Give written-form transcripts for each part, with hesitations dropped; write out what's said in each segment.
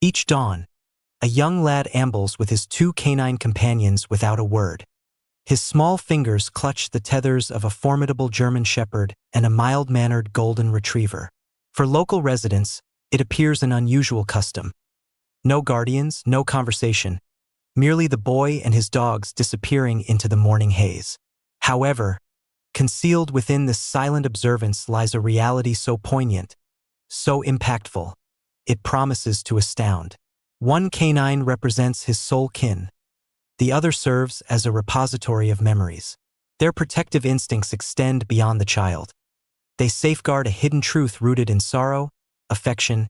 Each dawn, a young lad ambles with his two canine companions without a word. His small fingers clutch the tethers of a formidable German shepherd and a mild-mannered golden retriever. For local residents, it appears an unusual custom. No guardians, no conversation, merely the boy and his dogs disappearing into the morning haze. However, concealed within this silent observance lies a reality so poignant, so impactful, it promises to astound. One canine represents his sole kin. The other serves as a repository of memories. Their protective instincts extend beyond the child. They safeguard a hidden truth rooted in sorrow, affection,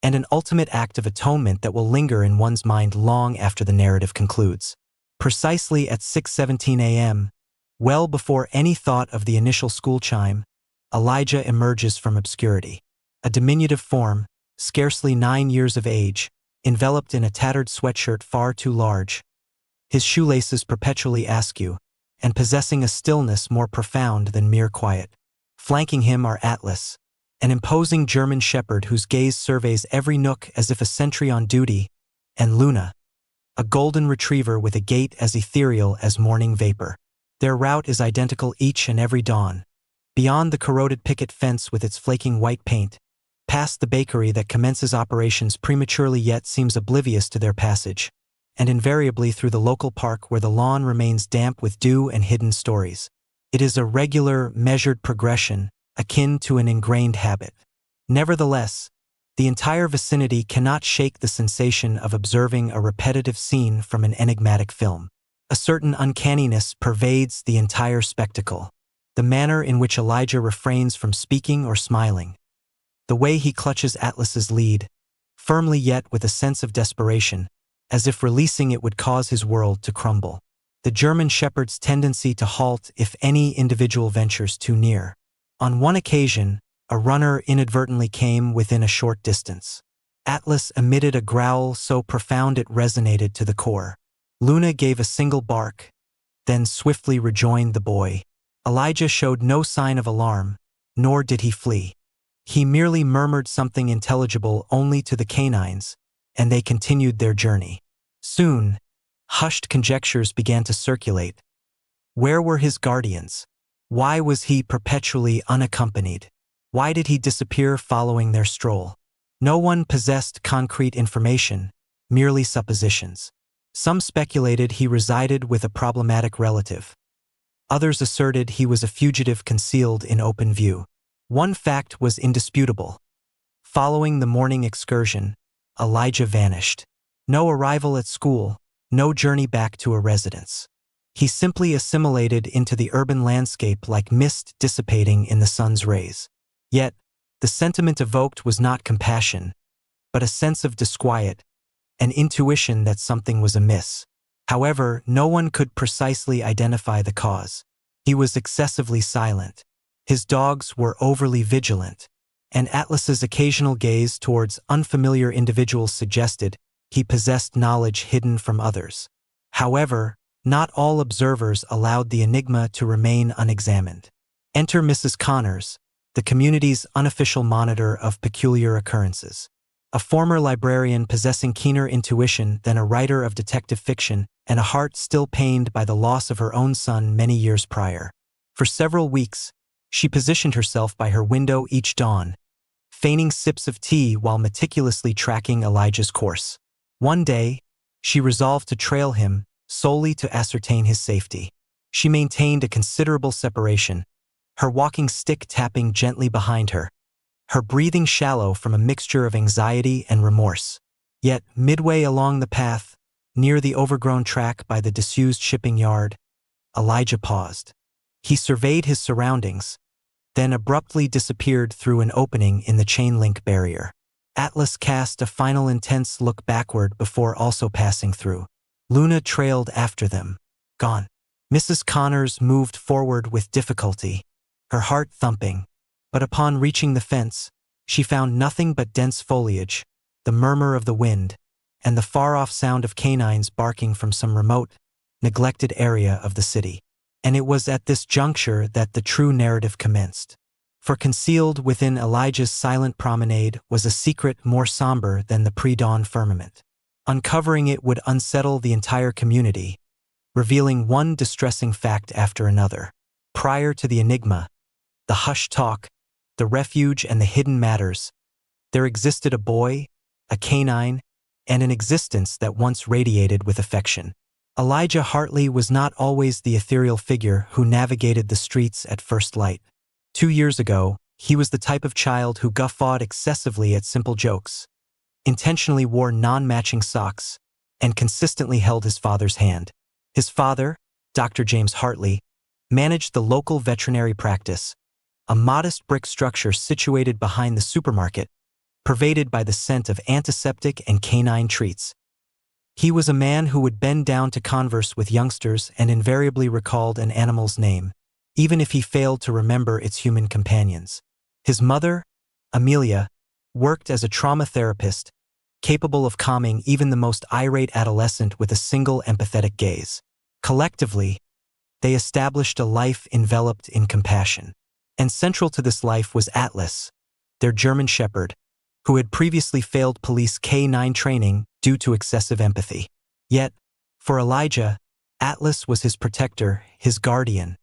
and an ultimate act of atonement that will linger in one's mind long after the narrative concludes. Precisely at 6:17 a.m., well before any thought of the initial school chime, Elijah emerges from obscurity. A diminutive form, scarcely 9 years of age, enveloped in a tattered sweatshirt far too large, his shoelaces perpetually askew, and possessing a stillness more profound than mere quiet. Flanking him are Atlas, an imposing German shepherd whose gaze surveys every nook as if a sentry on duty, and Luna, a golden retriever with a gait as ethereal as morning vapor. Their route is identical each and every dawn. Beyond the corroded picket fence with its flaking white paint, past the bakery that commences operations prematurely yet seems oblivious to their passage, and invariably through the local park where the lawn remains damp with dew and hidden stories. It is a regular, measured progression, akin to an ingrained habit. Nevertheless, the entire vicinity cannot shake the sensation of observing a repetitive scene from an enigmatic film. A certain uncanniness pervades the entire spectacle. The manner in which Elijah refrains from speaking or smiling. The way he clutches Atlas's lead, firmly yet with a sense of desperation, as if releasing it would cause his world to crumble. The German shepherd's tendency to halt if any individual ventures too near. On one occasion, a runner inadvertently came within a short distance. Atlas emitted a growl so profound it resonated to the core. Luna gave a single bark, then swiftly rejoined the boy. Elijah showed no sign of alarm, nor did he flee. He merely murmured something intelligible only to the canines, and they continued their journey. Soon, hushed conjectures began to circulate. Where were his guardians? Why was he perpetually unaccompanied? Why did he disappear following their stroll? No one possessed concrete information, merely suppositions. Some speculated he resided with a problematic relative. Others asserted he was a fugitive concealed in open view. One fact was indisputable. Following the morning excursion, Elijah vanished. No arrival at school, no journey back to a residence. He simply assimilated into the urban landscape like mist dissipating in the sun's rays. Yet, the sentiment evoked was not compassion, but a sense of disquiet, an intuition that something was amiss. However, no one could precisely identify the cause. He was excessively silent. His dogs were overly vigilant, and Atlas's occasional gaze towards unfamiliar individuals suggested he possessed knowledge hidden from others. However, not all observers allowed the enigma to remain unexamined. Enter Mrs. Connors, the community's unofficial monitor of peculiar occurrences. A former librarian possessing keener intuition than a writer of detective fiction and a heart still pained by the loss of her own son many years prior. For several weeks, she positioned herself by her window each dawn, feigning sips of tea while meticulously tracking Elijah's course. One day, she resolved to trail him solely to ascertain his safety. She maintained a considerable separation, her walking stick tapping gently behind her, her breathing shallow from a mixture of anxiety and remorse. Yet, midway along the path, near the overgrown track by the disused shipping yard, Elijah paused. He surveyed his surroundings, then abruptly disappeared through an opening in the chain-link barrier. Atlas cast a final intense look backward before also passing through. Luna trailed after them, gone. Mrs. Connors moved forward with difficulty, her heart thumping, but upon reaching the fence, she found nothing but dense foliage, the murmur of the wind, and the far-off sound of canines barking from some remote, neglected area of the city. And it was at this juncture that the true narrative commenced. For concealed within Elijah's silent promenade was a secret more somber than the pre-dawn firmament. Uncovering it would unsettle the entire community, revealing one distressing fact after another. Prior to the enigma, the hushed talk, the refuge and the hidden matters, there existed a boy, a canine, and an existence that once radiated with affection. Elijah Hartley was not always the ethereal figure who navigated the streets at first light. 2 years ago, he was the type of child who guffawed excessively at simple jokes, intentionally wore non-matching socks, and consistently held his father's hand. His father, Dr. James Hartley, managed the local veterinary practice, a modest brick structure situated behind the supermarket, pervaded by the scent of antiseptic and canine treats. He was a man who would bend down to converse with youngsters and invariably recalled an animal's name, even if he failed to remember its human companions. His mother, Amelia, worked as a trauma therapist, capable of calming even the most irate adolescent with a single empathetic gaze. Collectively, they established a life enveloped in compassion. And central to this life was Atlas, their German shepherd, who had previously failed police K-9 training due to excessive empathy. Yet, for Elijah, Atlas was his protector, his guardian,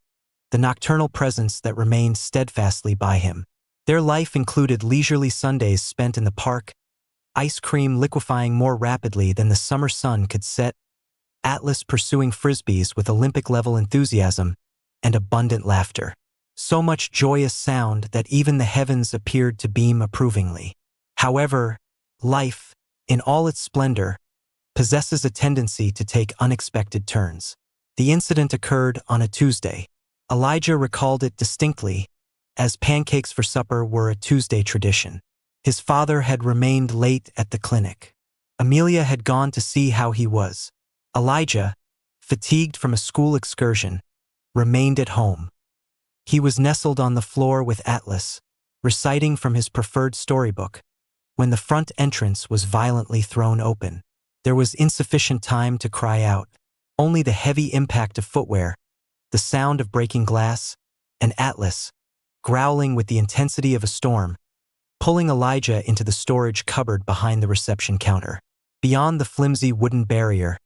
the nocturnal presence that remained steadfastly by him. Their life included leisurely Sundays spent in the park, ice cream liquefying more rapidly than the summer sun could set, Atlas pursuing frisbees with Olympic-level enthusiasm, and abundant laughter. So much joyous sound that even the heavens appeared to beam approvingly. However, life, in all its splendor, possesses a tendency to take unexpected turns. The incident occurred on a Tuesday. Elijah recalled it distinctly, as pancakes for supper were a Tuesday tradition. His father had remained late at the clinic. Amelia had gone to see how he was. Elijah, fatigued from a school excursion, remained at home. He was nestled on the floor with Atlas, reciting from his preferred storybook, when the front entrance was violently thrown open. There was insufficient time to cry out. Only the heavy impact of footwear, the sound of breaking glass, and Atlas, growling with the intensity of a storm, pulling Elijah into the storage cupboard behind the reception counter. Beyond the flimsy wooden barrier,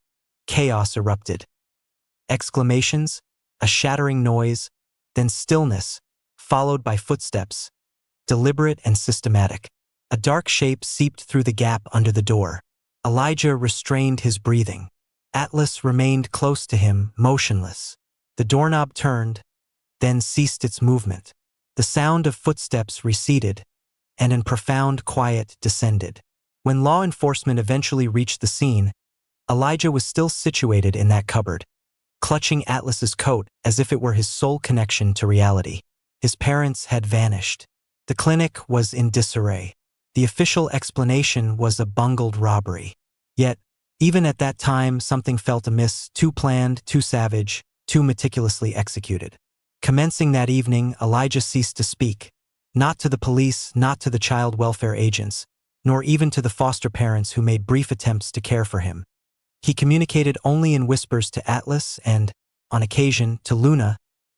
chaos erupted. Exclamations, a shattering noise, then stillness, followed by footsteps, deliberate and systematic. A dark shape seeped through the gap under the door. Elijah restrained his breathing. Atlas remained close to him, motionless. The doorknob turned, then ceased its movement. The sound of footsteps receded, and in profound quiet descended. When law enforcement eventually reached the scene, Elijah was still situated in that cupboard, clutching Atlas's coat as if it were his sole connection to reality. His parents had vanished. The clinic was in disarray. The official explanation was a bungled robbery. Yet, even at that time, something felt amiss, too planned, too savage, too meticulously executed. Commencing that evening, Elijah ceased to speak, not to the police, not to the child welfare agents, nor even to the foster parents who made brief attempts to care for him. He communicated only in whispers to Atlas and, on occasion, to Luna,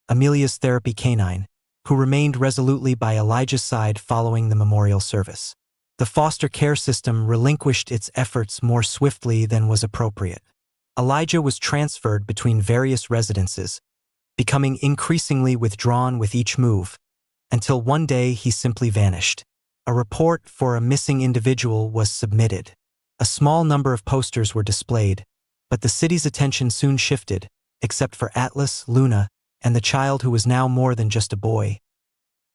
Amelia's therapy canine, who remained resolutely by Elijah's side following the memorial service. The foster care system relinquished its efforts more swiftly than was appropriate. Elijah was transferred between various residences, becoming increasingly withdrawn with each move, until one day he simply vanished. A report for a missing individual was submitted. A small number of posters were displayed, but the city's attention soon shifted, except for Atlas, Luna, and the child who was now more than just a boy.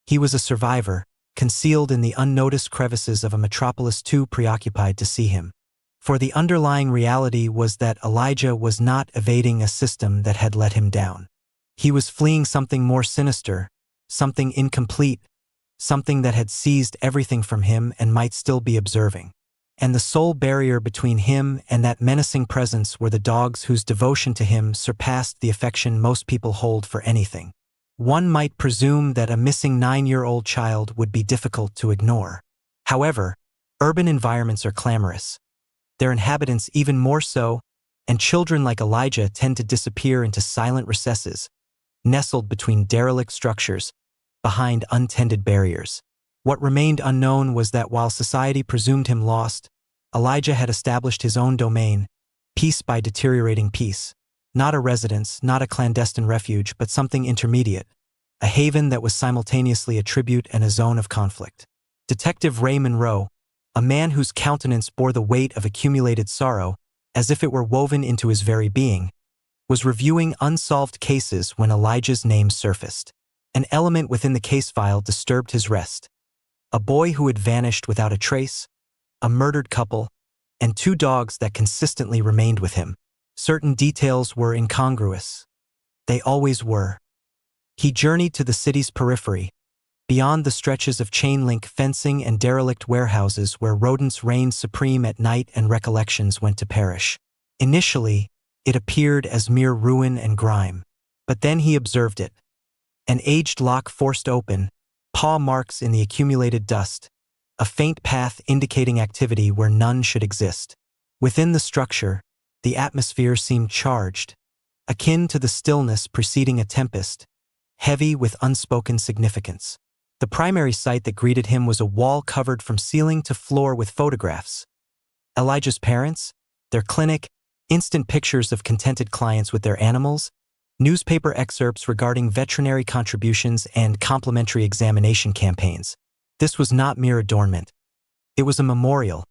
He was a survivor, concealed in the unnoticed crevices of a metropolis too preoccupied to see him. For the underlying reality was that Elijah was not evading a system that had let him down. He was fleeing something more sinister, something incomplete, something that had seized everything from him and might still be observing. And the sole barrier between him and that menacing presence were the dogs whose devotion to him surpassed the affection most people hold for anything. One might presume that a missing 9-year-old child would be difficult to ignore. However, urban environments are clamorous. Their inhabitants even more so, and children like Elijah tend to disappear into silent recesses, nestled between derelict structures, behind untended barriers. What remained unknown was that while society presumed him lost, Elijah had established his own domain, piece by deteriorating piece. Not a residence, not a clandestine refuge, but something intermediate, a haven that was simultaneously a tribute and a zone of conflict. Detective Ray Monroe, a man whose countenance bore the weight of accumulated sorrow, as if it were woven into his very being, was reviewing unsolved cases when Elijah's name surfaced. An element within the case file disturbed his rest. A boy who had vanished without a trace, a murdered couple, and 2 dogs that consistently remained with him. Certain details were incongruous. They always were. He journeyed to the city's periphery, beyond the stretches of chain-link fencing and derelict warehouses where rodents reigned supreme at night and recollections went to perish. Initially, it appeared as mere ruin and grime. But then he observed it. An aged lock forced open, paw marks in the accumulated dust, a faint path indicating activity where none should exist. Within the structure, the atmosphere seemed charged, akin to the stillness preceding a tempest, heavy with unspoken significance. The primary sight that greeted him was a wall covered from ceiling to floor with photographs. Elijah's parents, their clinic, instant pictures of contented clients with their animals, newspaper excerpts regarding veterinary contributions and complimentary examination campaigns. This was not mere adornment. It was a memorial,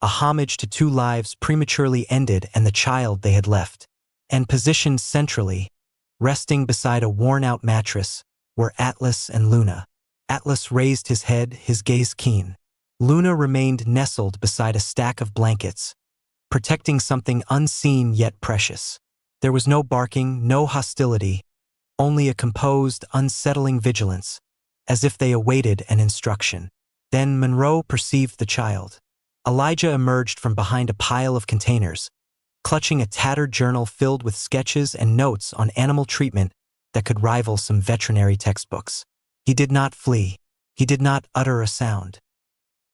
a homage to 2 lives prematurely ended and the child they had left. And positioned centrally, resting beside a worn-out mattress, were Atlas and Luna. Atlas raised his head, his gaze keen. Luna remained nestled beside a stack of blankets, protecting something unseen yet precious. There was no barking, no hostility, only a composed, unsettling vigilance, as if they awaited an instruction. Then Monroe perceived the child. Elijah emerged from behind a pile of containers, clutching a tattered journal filled with sketches and notes on animal treatment that could rival some veterinary textbooks. He did not flee. He did not utter a sound.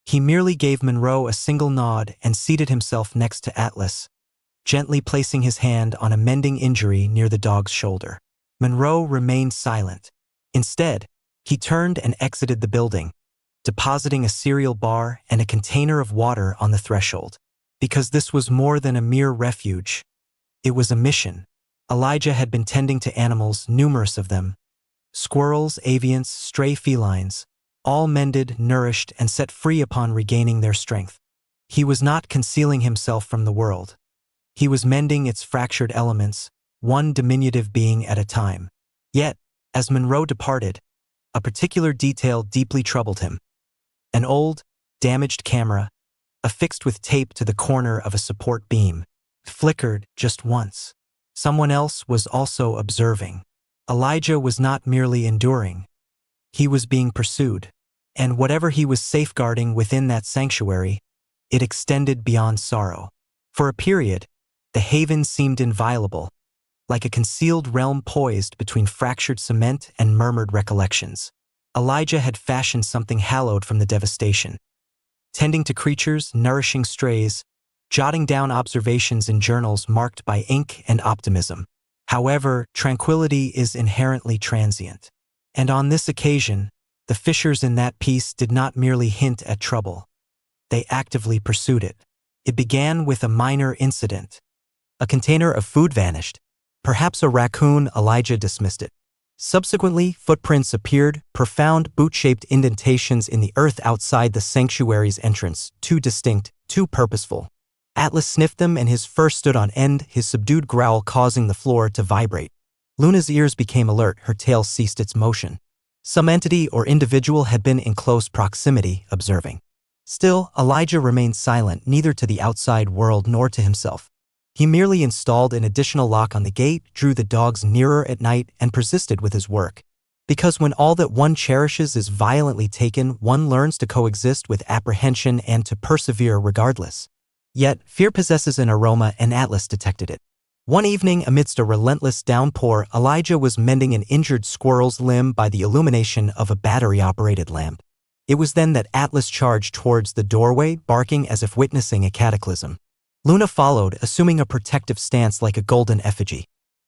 He merely gave Monroe a single nod and seated himself next to Atlas, gently placing his hand on a mending injury near the dog's shoulder. Monroe remained silent. Instead, he turned and exited the building, depositing a cereal bar and a container of water on the threshold. Because this was more than a mere refuge. It was a mission. Elijah had been tending to animals, numerous of them. Squirrels, avians, stray felines, all mended, nourished, and set free upon regaining their strength. He was not concealing himself from the world. He was mending its fractured elements, one diminutive being at a time. Yet, as Monroe departed, a particular detail deeply troubled him. An old, damaged camera, affixed with tape to the corner of a support beam, flickered just once. Someone else was also observing. Elijah was not merely enduring. He was being pursued. And whatever he was safeguarding within that sanctuary, it extended beyond sorrow. For a period, the haven seemed inviolable, like a concealed realm poised between fractured cement and murmured recollections. Elijah had fashioned something hallowed from the devastation. Tending to creatures, nourishing strays, jotting down observations in journals marked by ink and optimism. However, tranquility is inherently transient. And on this occasion, the fissures in that piece did not merely hint at trouble. They actively pursued it. It began with a minor incident. A container of food vanished. Perhaps a raccoon. Elijah dismissed it. Subsequently, footprints appeared, profound boot-shaped indentations in the earth outside the sanctuary's entrance, too distinct, too purposeful. Atlas sniffed them and his fur stood on end, his subdued growl causing the floor to vibrate. Luna's ears became alert, her tail ceased its motion. Some entity or individual had been in close proximity, observing. Still, Elijah remained silent, neither to the outside world nor to himself. He merely installed an additional lock on the gate, drew the dogs nearer at night, and persisted with his work. Because when all that one cherishes is violently taken, one learns to coexist with apprehension and to persevere regardless. Yet, fear possesses an aroma, and Atlas detected it. One evening, amidst a relentless downpour, Elijah was mending an injured squirrel's limb by the illumination of a battery-operated lamp. It was then that Atlas charged towards the doorway, barking as if witnessing a cataclysm. Luna followed, assuming a protective stance like a golden effigy.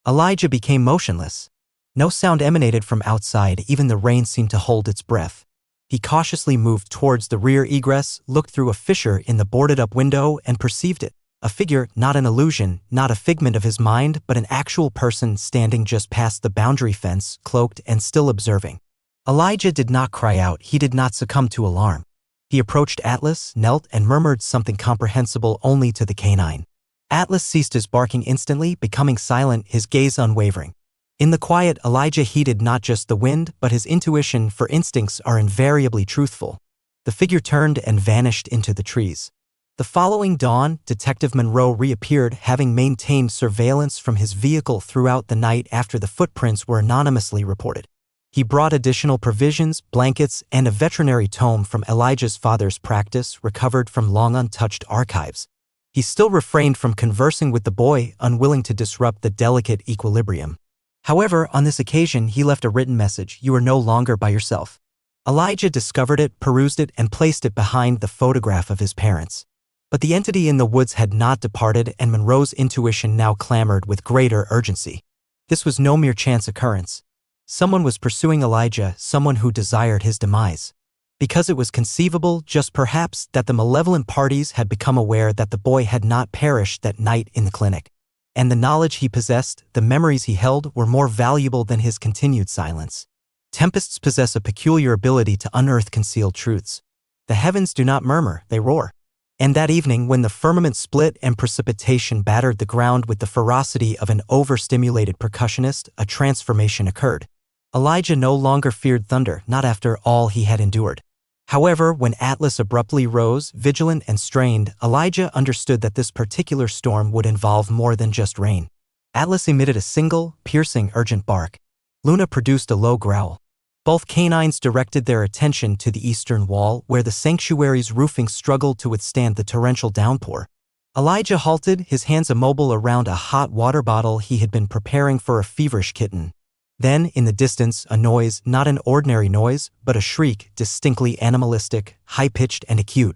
Elijah became motionless. No sound emanated from outside, even the rain seemed to hold its breath. He cautiously moved towards the rear egress, looked through a fissure in the boarded-up window, and perceived it. A figure, not an illusion, not a figment of his mind, but an actual person standing just past the boundary fence, cloaked and still observing. Elijah did not cry out, he did not succumb to alarm. He approached Atlas, knelt, and murmured something comprehensible only to the canine. Atlas ceased his barking instantly, becoming silent, his gaze unwavering. In the quiet, Elijah heeded not just the wind, but his intuition, for instincts are invariably truthful. The figure turned and vanished into the trees. The following dawn, Detective Monroe reappeared, having maintained surveillance from his vehicle throughout the night after the footprints were anonymously reported. He brought additional provisions, blankets, and a veterinary tome from Elijah's father's practice recovered from long untouched archives. He still refrained from conversing with the boy, unwilling to disrupt the delicate equilibrium. However, on this occasion, he left a written message: "You are no longer by yourself." Elijah discovered it, perused it, and placed it behind the photograph of his parents. But the entity in the woods had not departed, and Monroe's intuition now clamored with greater urgency. This was no mere chance occurrence. Someone was pursuing Elijah, someone who desired his demise. Because it was conceivable, just perhaps, that the malevolent parties had become aware that the boy had not perished that night in the clinic. And the knowledge he possessed, the memories he held, were more valuable than his continued silence. Tempests possess a peculiar ability to unearth concealed truths. The heavens do not murmur, they roar. And that evening, when the firmament split and precipitation battered the ground with the ferocity of an overstimulated percussionist, a transformation occurred. Elijah no longer feared thunder, not after all he had endured. However, when Atlas abruptly rose, vigilant and strained, Elijah understood that this particular storm would involve more than just rain. Atlas emitted a single, piercing, urgent bark. Luna produced a low growl. Both canines directed their attention to the eastern wall, where the sanctuary's roofing struggled to withstand the torrential downpour. Elijah halted, his hands immobile around a hot water bottle he had been preparing for a feverish kitten. Then, in the distance, a noise, not an ordinary noise, but a shriek, distinctly animalistic, high-pitched and acute.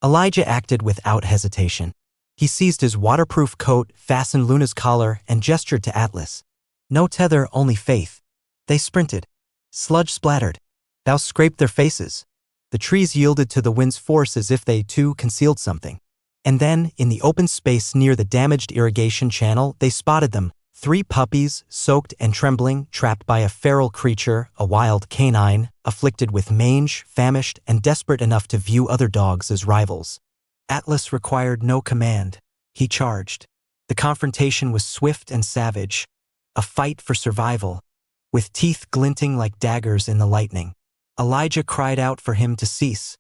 Elijah acted without hesitation. He seized his waterproof coat, fastened Luna's collar, and gestured to Atlas. No tether, only faith. They sprinted. Sludge splattered. Thou scraped their faces. The trees yielded to the wind's force as if they, too, concealed something. And then, in the open space near the damaged irrigation channel, they spotted them. 3 puppies, soaked and trembling, trapped by a feral creature, a wild canine, afflicted with mange, famished, and desperate enough to view other dogs as rivals. Atlas required no command. He charged. The confrontation was swift and savage, a fight for survival, with teeth glinting like daggers in the lightning. Elijah cried out for him to cease.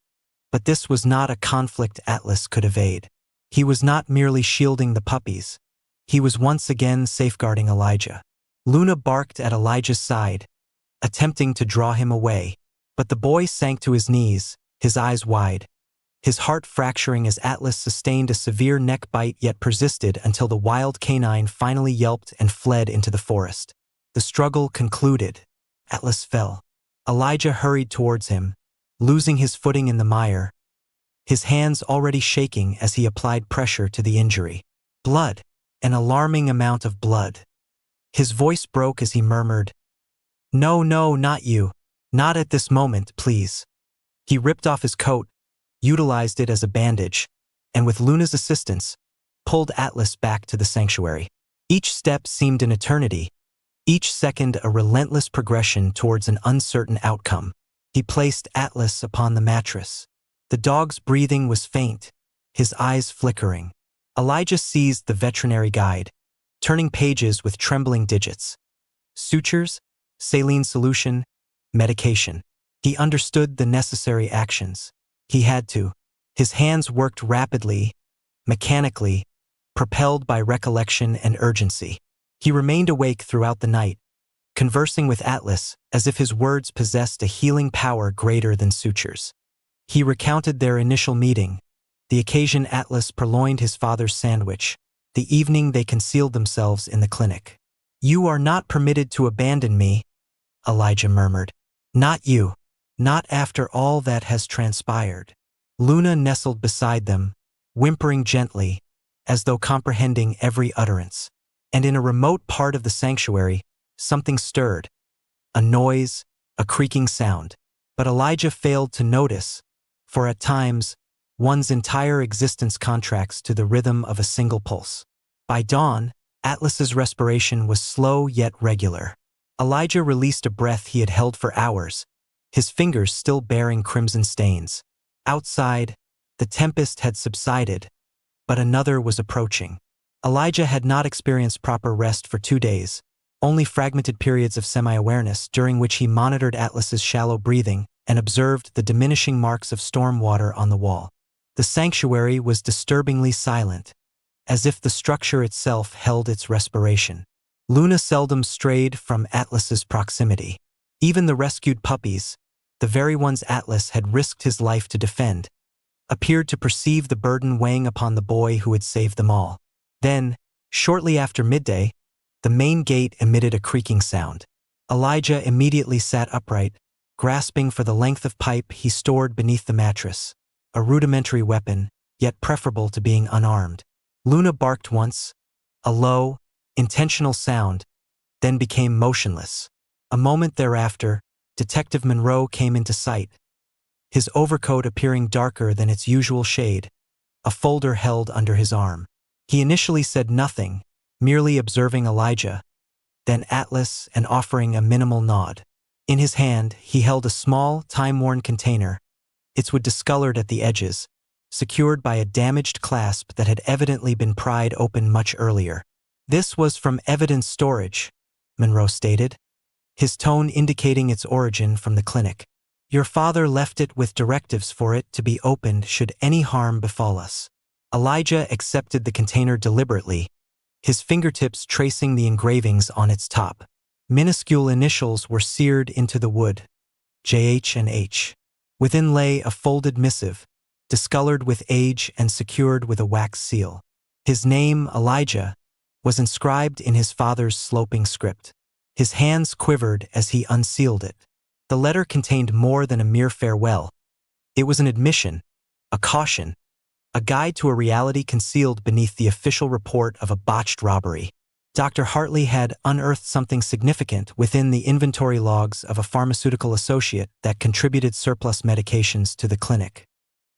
But this was not a conflict Atlas could evade. He was not merely shielding the puppies. He was once again safeguarding Elijah. Luna barked at Elijah's side, attempting to draw him away. But the boy sank to his knees, his eyes wide, his heart fracturing as Atlas sustained a severe neck bite yet persisted until the wild canine finally yelped and fled into the forest. The struggle concluded. Atlas fell. Elijah hurried towards him, losing his footing in the mire, his hands already shaking as he applied pressure to the injury. Blood. An alarming amount of blood. His voice broke as he murmured, "No, no, not you. Not at this moment, please." He ripped off his coat, utilized it as a bandage, and with Luna's assistance, pulled Atlas back to the sanctuary. Each step seemed an eternity, each second a relentless progression towards an uncertain outcome. He placed Atlas upon the mattress. The dog's breathing was faint, his eyes flickering. Elijah seized the veterinary guide, turning pages with trembling digits. Sutures, saline solution, medication. He understood the necessary actions. He had to. His hands worked rapidly, mechanically, propelled by recollection and urgency. He remained awake throughout the night, conversing with Atlas as if his words possessed a healing power greater than sutures. He recounted their initial meeting, the occasion Atlas purloined his father's sandwich, the evening they concealed themselves in the clinic. "You are not permitted to abandon me," Elijah murmured. "Not you. Not after all that has transpired." Luna nestled beside them, whimpering gently, as though comprehending every utterance. And in a remote part of the sanctuary, something stirred. a noise, a creaking sound. But Elijah failed to notice, for at times, one's entire existence contracts to the rhythm of a single pulse. By dawn, Atlas's respiration was slow yet regular. Elijah released a breath he had held for hours, his fingers still bearing crimson stains. Outside, the tempest had subsided, but another was approaching. Elijah had not experienced proper rest for 2 days, only fragmented periods of semi-awareness during which he monitored Atlas's shallow breathing and observed the diminishing marks of storm water on the wall. The sanctuary was disturbingly silent, as if the structure itself held its respiration. Luna seldom strayed from Atlas's proximity. Even the rescued puppies, the very ones Atlas had risked his life to defend, appeared to perceive the burden weighing upon the boy who had saved them all. Then, shortly after midday, the main gate emitted a creaking sound. Elijah immediately sat upright, grasping for the length of pipe he stored beneath the mattress, a rudimentary weapon, yet preferable to being unarmed. Luna barked once, a low, intentional sound, then became motionless. A moment thereafter, Detective Monroe came into sight, his overcoat appearing darker than its usual shade, a folder held under his arm. He initially said nothing, merely observing Elijah, then Atlas and offering a minimal nod. In his hand, he held a small, time-worn container, its wood discolored at the edges, secured by a damaged clasp that had evidently been pried open much earlier. "This was from evidence storage," Monroe stated, his tone indicating its origin from the clinic. "Your father left it with directives for it to be opened should any harm befall us." Elijah accepted the container deliberately, his fingertips tracing the engravings on its top. Minuscule initials were seared into the wood, JH and H. Within lay a folded missive, discolored with age and secured with a wax seal. His name, Elijah, was inscribed in his father's sloping script. His hands quivered as he unsealed it. The letter contained more than a mere farewell. It was an admission, a caution, a guide to a reality concealed beneath the official report of a botched robbery. Dr. Hartley had unearthed something significant within the inventory logs of a pharmaceutical associate that contributed surplus medications to the clinic.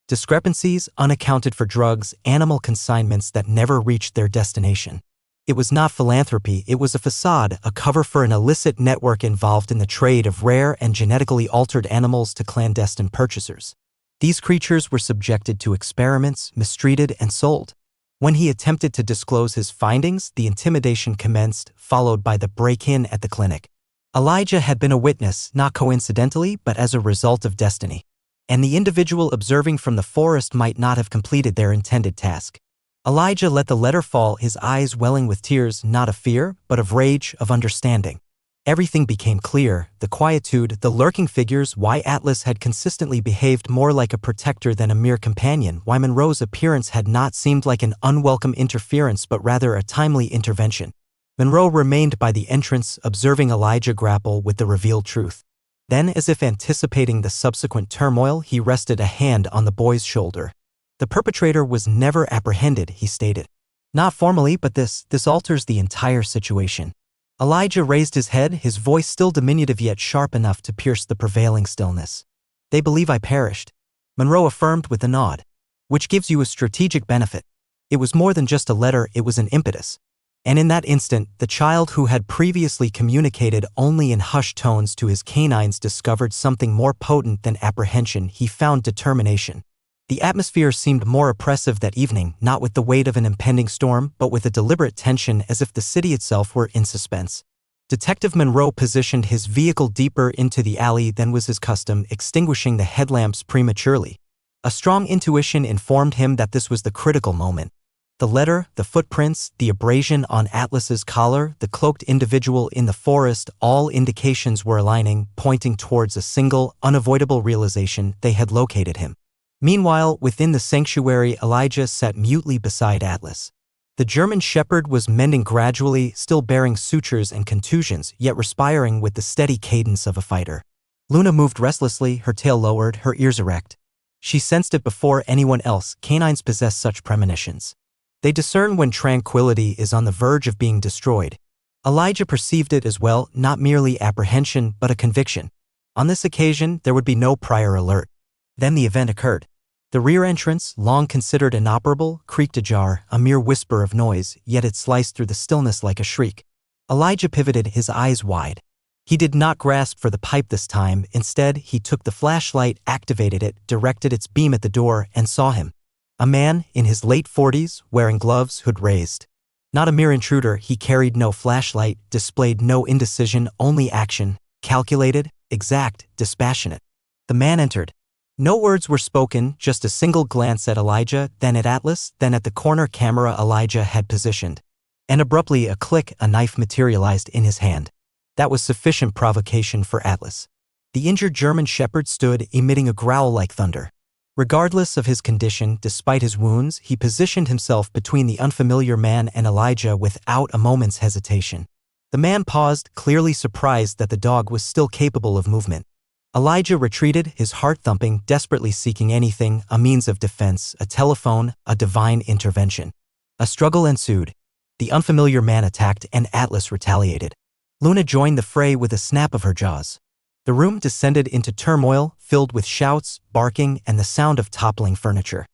Discrepancies unaccounted for drugs, animal consignments that never reached their destination. It was not philanthropy, it was a facade, a cover for an illicit network involved in the trade of rare and genetically altered animals to clandestine purchasers. These creatures were subjected to experiments, mistreated, and sold. When he attempted to disclose his findings, the intimidation commenced, followed by the break-in at the clinic. Elijah had been a witness, not coincidentally, but as a result of destiny. And the individual observing from the forest might not have completed their intended task. Elijah let the letter fall, his eyes welling with tears, not of fear, but of rage, of understanding. Everything became clear, the quietude, the lurking figures, why Atlas had consistently behaved more like a protector than a mere companion, why Monroe's appearance had not seemed like an unwelcome interference but rather a timely intervention. Monroe remained by the entrance, observing Elijah grapple with the revealed truth. Then, as if anticipating the subsequent turmoil, he rested a hand on the boy's shoulder. "The perpetrator was never apprehended," he stated. "Not formally, but this alters the entire situation." Elijah raised his head, his voice still diminutive yet sharp enough to pierce the prevailing stillness. "They believe I perished," Monroe affirmed with a nod. "Which gives you a strategic benefit. It was more than just a letter, it was an impetus." And in that instant, the child who had previously communicated only in hushed tones to his canines discovered something more potent than apprehension. He found determination. The atmosphere seemed more oppressive that evening, not with the weight of an impending storm, but with a deliberate tension as if the city itself were in suspense. Detective Monroe positioned his vehicle deeper into the alley than was his custom, extinguishing the headlamps prematurely. A strong intuition informed him that this was the critical moment. The letter, the footprints, the abrasion on Atlas's collar, the cloaked individual in the forest, all indications were aligning, pointing towards a single, unavoidable realization: they had located him. Meanwhile, within the sanctuary, Elijah sat mutely beside Atlas. The German shepherd was mending gradually, still bearing sutures and contusions, yet respiring with the steady cadence of a fighter. Luna moved restlessly, her tail lowered, her ears erect. She sensed it before anyone else. Canines possess such premonitions. They discern when tranquility is on the verge of being destroyed. Elijah perceived it as well, not merely apprehension but a conviction. On this occasion, there would be no prior alert. Then the event occurred. The rear entrance, long considered inoperable, creaked ajar, a mere whisper of noise, yet it sliced through the stillness like a shriek. Elijah pivoted, his eyes wide. He did not grasp for the pipe this time. Instead, he took the flashlight, activated it, directed its beam at the door, and saw him. A man, in his late 40s, wearing gloves, hood raised. Not a mere intruder, he carried no flashlight, displayed no indecision, only action, calculated, exact, dispassionate. The man entered. No words were spoken, just a single glance at Elijah, then at Atlas, then at the corner camera Elijah had positioned. And abruptly a click, a knife materialized in his hand. That was sufficient provocation for Atlas. The injured German shepherd stood, emitting a growl like thunder. Regardless of his condition, despite his wounds, he positioned himself between the unfamiliar man and Elijah without a moment's hesitation. The man paused, clearly surprised that the dog was still capable of movement. Elijah retreated, his heart thumping, desperately seeking anything, a means of defense, a telephone, a divine intervention. A struggle ensued. The unfamiliar man attacked and Atlas retaliated. Luna joined the fray with a snap of her jaws. The room descended into turmoil, filled with shouts, barking, and the sound of toppling furniture.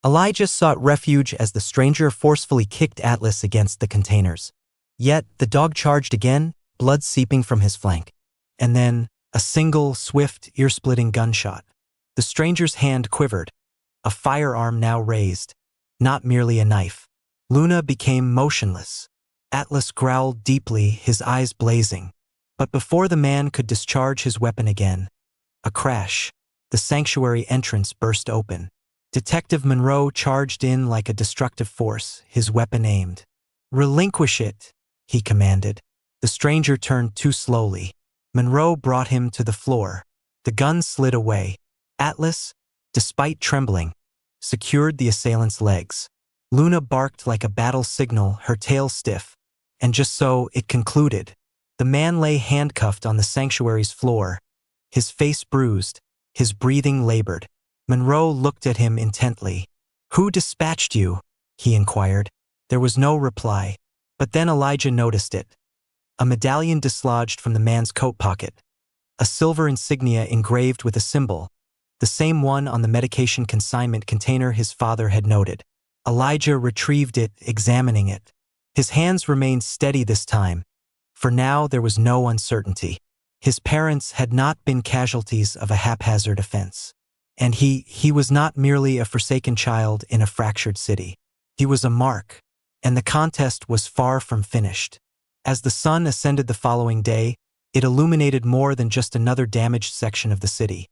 Elijah sought refuge as the stranger forcefully kicked Atlas against the containers. Yet, the dog charged again, blood seeping from his flank. And then, a single, swift, ear-splitting gunshot. The stranger's hand quivered. A firearm now raised. Not merely a knife. Luna became motionless. Atlas growled deeply, his eyes blazing. But before the man could discharge his weapon again, a crash. The sanctuary entrance burst open. Detective Monroe charged in like a destructive force, his weapon aimed. "Relinquish it," he commanded. The stranger turned too slowly. Monroe brought him to the floor. The gun slid away. Atlas, despite trembling, secured the assailant's legs. Luna barked like a battle signal, her tail stiff. And just so, it concluded. The man lay handcuffed on the sanctuary's floor, his face bruised, his breathing labored. Monroe looked at him intently. "Who dispatched you?" he inquired. There was no reply. But then Elijah noticed it. A medallion dislodged from the man's coat pocket. A silver insignia engraved with a symbol, the same one on the medication consignment container his father had noted. Elijah retrieved it, examining it. His hands remained steady this time. For now there was no uncertainty. His parents had not been casualties of a haphazard offense. And he was not merely a forsaken child in a fractured city. He was a mark. And the contest was far from finished. As the sun ascended the following day, it illuminated more than just another damaged section of the city.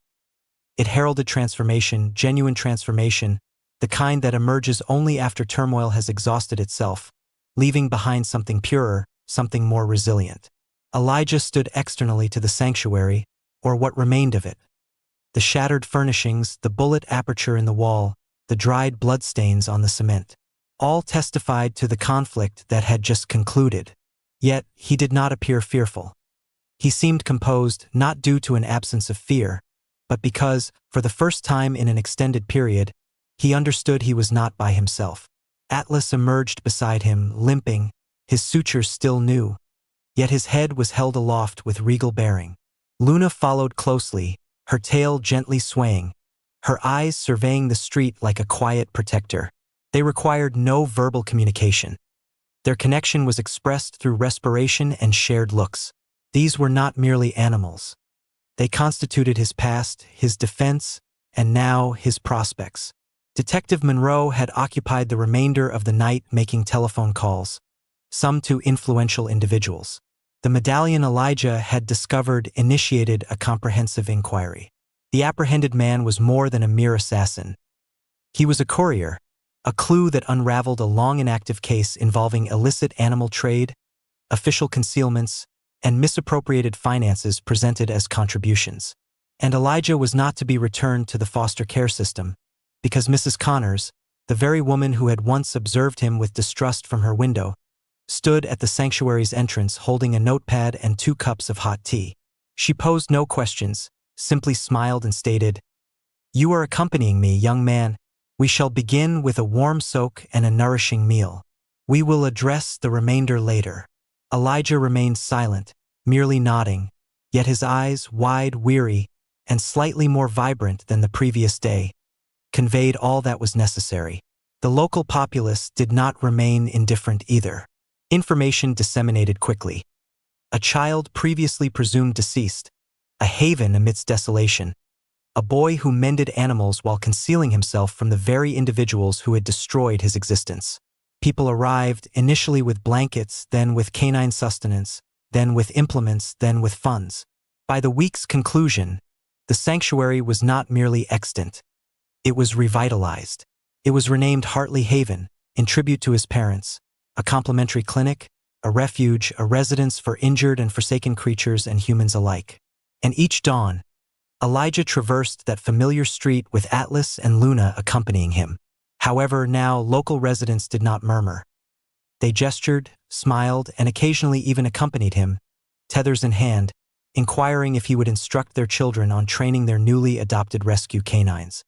It heralded transformation, genuine transformation, the kind that emerges only after turmoil has exhausted itself, leaving behind something purer, something more resilient. Elijah stood externally to the sanctuary, or what remained of it. The shattered furnishings, the bullet aperture in the wall, the dried bloodstains on the cement, all testified to the conflict that had just concluded. Yet, he did not appear fearful. He seemed composed, not due to an absence of fear, but because, for the first time in an extended period, he understood he was not by himself. Atlas emerged beside him, limping, his sutures still new, yet his head was held aloft with regal bearing. Luna followed closely, her tail gently swaying, her eyes surveying the street like a quiet protector. They required no verbal communication. Their connection was expressed through respiration and shared looks. These were not merely animals. They constituted his past, his defense, and now his prospects. Detective Monroe had occupied the remainder of the night making telephone calls, some to influential individuals. The medallion Elijah had discovered initiated a comprehensive inquiry. The apprehended man was more than a mere assassin. He was a courier, a clue that unraveled a long inactive case involving illicit animal trade, official concealments, and misappropriated finances presented as contributions. And Elijah was not to be returned to the foster care system, because Mrs. Connors, the very woman who had once observed him with distrust from her window, stood at the sanctuary's entrance holding a notepad and 2 cups of hot tea. She posed no questions, simply smiled and stated, "You are accompanying me, young man. We shall begin with a warm soak and a nourishing meal. We will address the remainder later." Elijah remained silent, merely nodding, yet his eyes, wide, weary, and slightly more vibrant than the previous day, conveyed all that was necessary. The local populace did not remain indifferent either. Information disseminated quickly. A child previously presumed deceased, a haven amidst desolation, a boy who mended animals while concealing himself from the very individuals who had destroyed his existence. People arrived, initially with blankets, then with canine sustenance, then with implements, then with funds. By the week's conclusion, the sanctuary was not merely extant. It was revitalized. It was renamed Hartley Haven, in tribute to his parents, a complimentary clinic, a refuge, a residence for injured and forsaken creatures and humans alike. And each dawn, Elijah traversed that familiar street with Atlas and Luna accompanying him. However, now local residents did not murmur. They gestured, smiled, and occasionally even accompanied him, tethers in hand, inquiring if he would instruct their children on training their newly adopted rescue canines.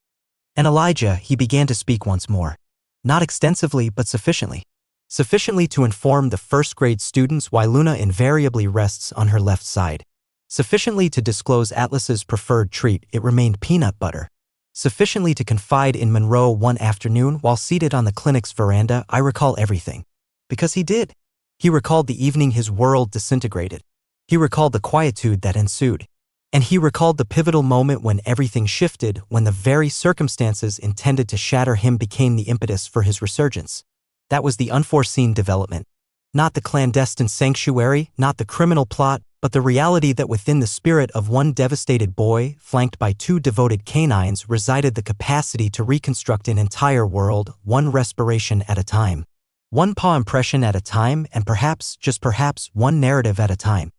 And Elijah, he began to speak once more. Not extensively, but sufficiently. Sufficiently to inform the first-grade students why Luna invariably rests on her left side. Sufficiently to disclose Atlas's preferred treat, it remained peanut butter. Sufficiently to confide in Monroe one afternoon while seated on the clinic's veranda, I recall everything. Because he did. He recalled the evening his world disintegrated. He recalled the quietude that ensued. And he recalled the pivotal moment when everything shifted, when the very circumstances intended to shatter him became the impetus for his resurgence. That was the unforeseen development. Not the clandestine sanctuary, not the criminal plot, but the reality that within the spirit of one devastated boy, flanked by two devoted canines, resided the capacity to reconstruct an entire world, one respiration at a time. One paw impression at a time, and perhaps, just perhaps, one narrative at a time.